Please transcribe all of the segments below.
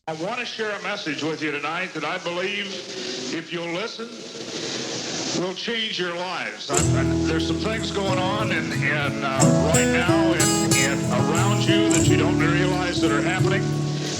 I want to share a message with you tonight that I believe, if you'll listen, will change your lives. There's some things going on right now and around you that you don't realize that are happening.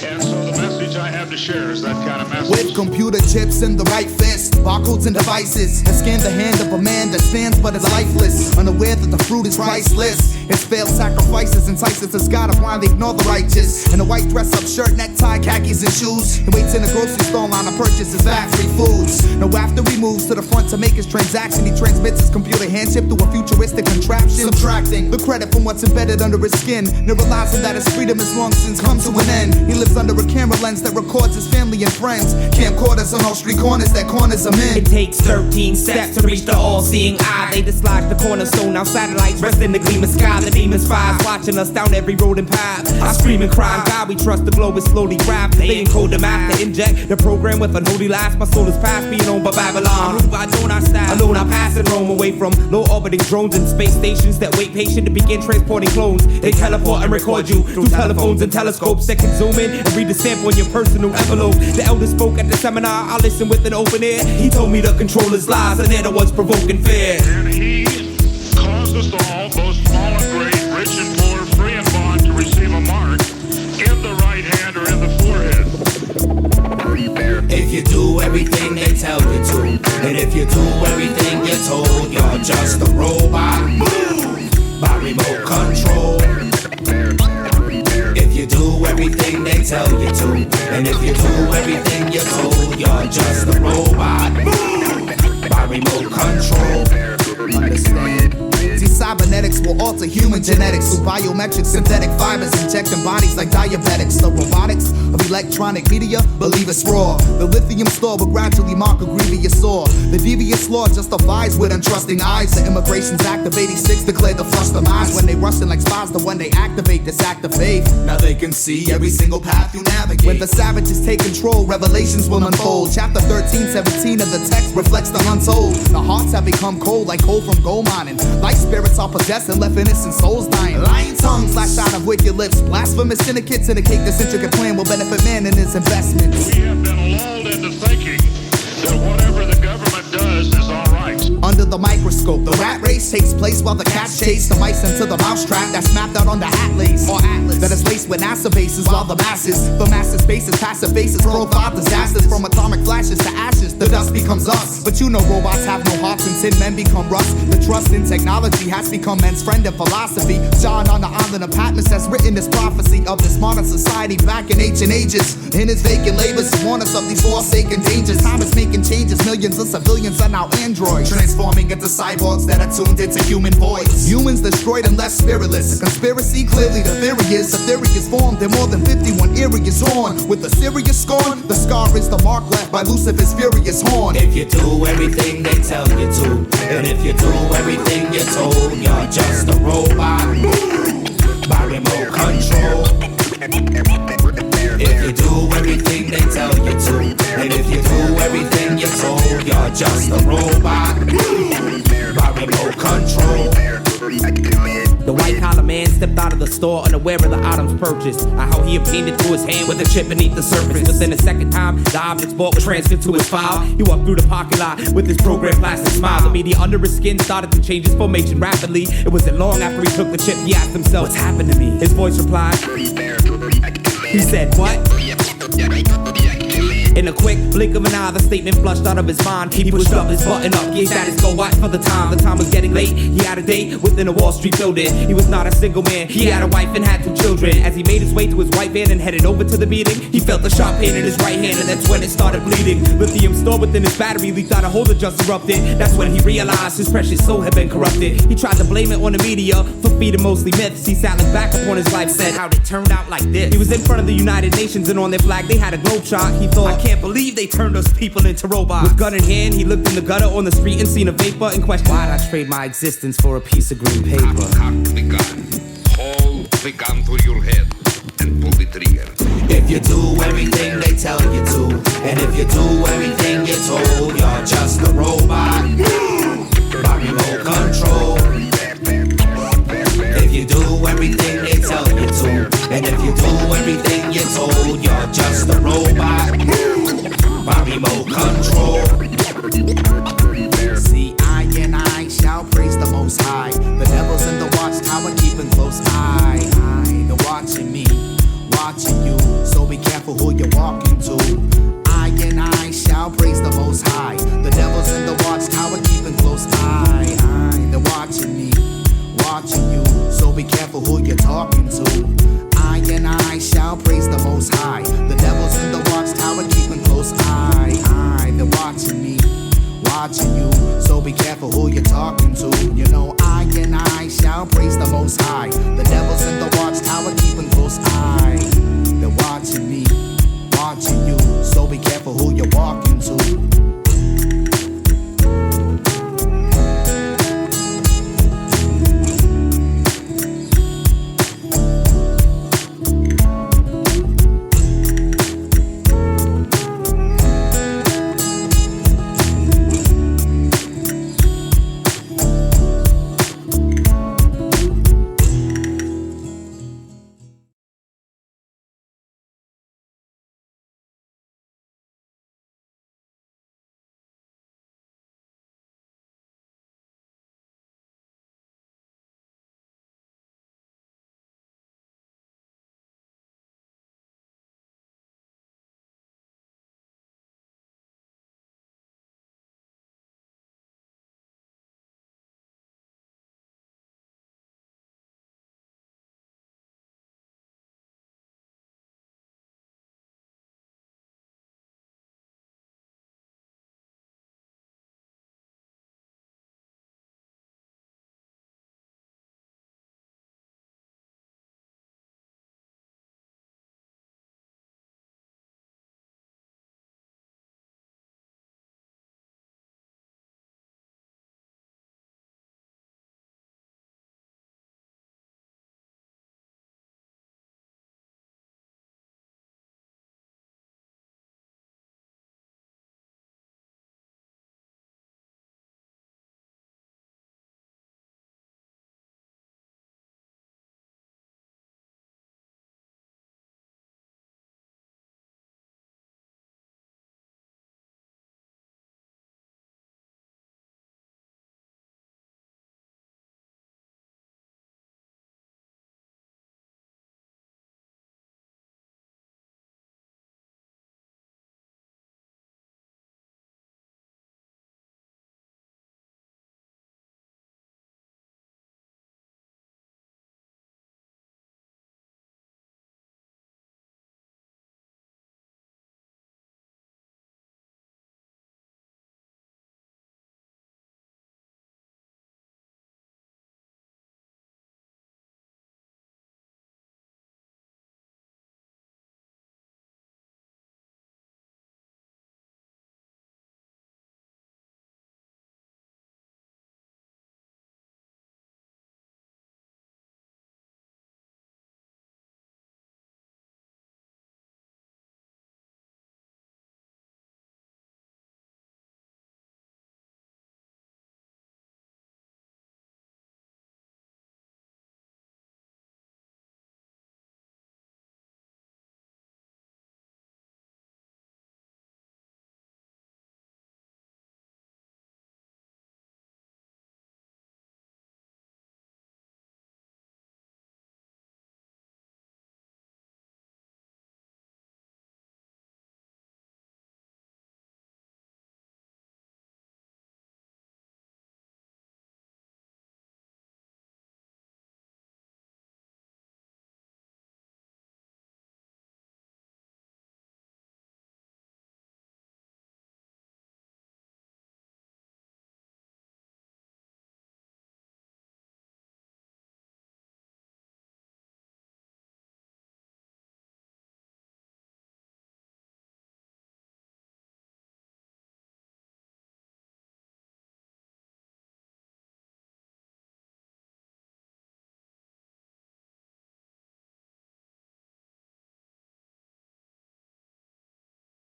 And so the message I have to share is that kind of message. With computer chips in the right fist, barcodes and devices, and scan the hand of a man that stands but is lifeless, unaware that the fruit is priceless. His failed sacrifices entices the God of wine, they ignore the righteous. In a white dress-up shirt, necktie, khakis and shoes, he waits in a grocery store line to purchase his factory foods. Now after he moves to the front to make his transaction, he transmits his computer hand chip through a futuristic contraption, subtracting the credit from what's embedded under his skin, never realizing that his freedom has long since come to an end. He lives under a camera lens that records his family and friends, camcorders on all street corners that corners him in. It takes 13 steps to reach the all-seeing eye. They dislodge the cornerstone, now satellites rest in the gleaming sky. The demons spies watching us down every road and path. I scream and cry, God we trust, the globe is slowly grabbed. They encode the math to inject the program with unholy lies. My soul is past being owned by Babylon. Move I don't I stand alone, I pass and roam away from low orbiting drones and space stations that wait patient to begin transporting clones. They teleport and record you through telephones and telescopes that can zoom in and read the sample in your personal envelope. The elder spoke at the seminar, I listened with an open ear. He told me to control his lies, and they're the ones provoking fear. And he caused us all, both small and great, rich and poor, free and bond, to receive a mark in the right hand or in the forehead. If you do everything they tell you to, and if you do everything you're told, you're just a robot. Move by remote control. If you do everything they tell you to, and if you do everything you're told, you're just a robot. Move by remote control. Understand? See, cybernetics will alter human genetics through biometric synthetic fibers, injecting bodies like diabetics. The robotics of electronic media, believe it's raw. The lithium store will gradually mark a grievous sore. The devious law justifies with untrusting eyes. The Immigrations Act of 86 declared the flush demise. When they rustin' like spies, the one they activate this act of faith. Now they can see every single path you navigate. When the savages take control, revelations will unfold. Chapter 13, 17 of the text reflects the untold. The hearts have become cold like coal from gold mining. Light spirits are possessed and left innocent souls dying. Lying tongues lash out of wicked lips. Blasphemous syndicates indicate this intricate plan will benefit man and his investments. We have been lulled into thinking that whatever the government does is all right. Under the microscope, the rat race takes place while the cats chase the mice into the mousetrap that's mapped out on the atlas, or atlas, that is laced with NASA bases, while the masses faces, passive faces, profile disasters from atomic flashes to ashes. The dust becomes us, but you know robots have no hearts and tin men become rust. The trust in technology has become men's friend and philosophy. John on the island of Patmos has written this prophecy of this modern society back in ancient ages. In his vacant labors, he warned us of these forsaken dangers. Time is making changes, millions of civilians are now androids, transforming into cyborgs that are tuned into human voice. Humans destroyed and left spiritless. A conspiracy, clearly the theory is formed in more than 51 areas on. With a serious scorn, the scar is the mark left by Lucifer's furious horn. If you do everything they tell you to, and if you do everything you're told, you're just a robot. Move by remote control. If you do everything they tell you to, and if you do everything you're told, you're just a robot. Move by remote control. The white-collar man stepped out of the store unaware of the items purchased. How he obtained it through his hand with a chip beneath the surface. Within a second time, the objects bought was transferred to his file. He walked through the parking lot with his programmed plastic smile. The media under his skin started to change his formation rapidly. It wasn't long after he took the chip, he asked himself, what's happened to me? His voice replied, he said, what? In a quick blink of an eye, the statement flushed out of his mind. He pushed up his button up, gave status go watch for the time. The time was getting late, he had a date within a Wall Street building. He was not a single man, he had a wife and had 2 children. As he made his way to his white van and headed over to the meeting, he felt a sharp pain in his right hand, and that's when it started bleeding. Lithium stored within his battery leaked out, a hole that just erupted. That's when he realized his precious soul had been corrupted. He tried to blame it on the media for feeding mostly myths. He sat looked back upon his life, said, how'd it turn out like this? He was in front of the United Nations and on their flag they had a globe shot. He thought, I can't believe they turned us people into robots. With gun in hand, he looked in the gutter on the street and seen a vapor and questioned, why'd I trade my existence for a piece of green paper? Cock the gun, hold the gun to your head and pull the trigger. If you do everything they tell you to, and if you do everything you're told, you're just a robot. By remote control. If you do everything they tell you to, and if you do everything you're told, you're just a robot. robot by remote control. See, I and I shall praise the Most High. The devil's in the watchtower keeping close eye. They're watching me, watching you, so be careful who you're walking to. I and I shall praise the Most High.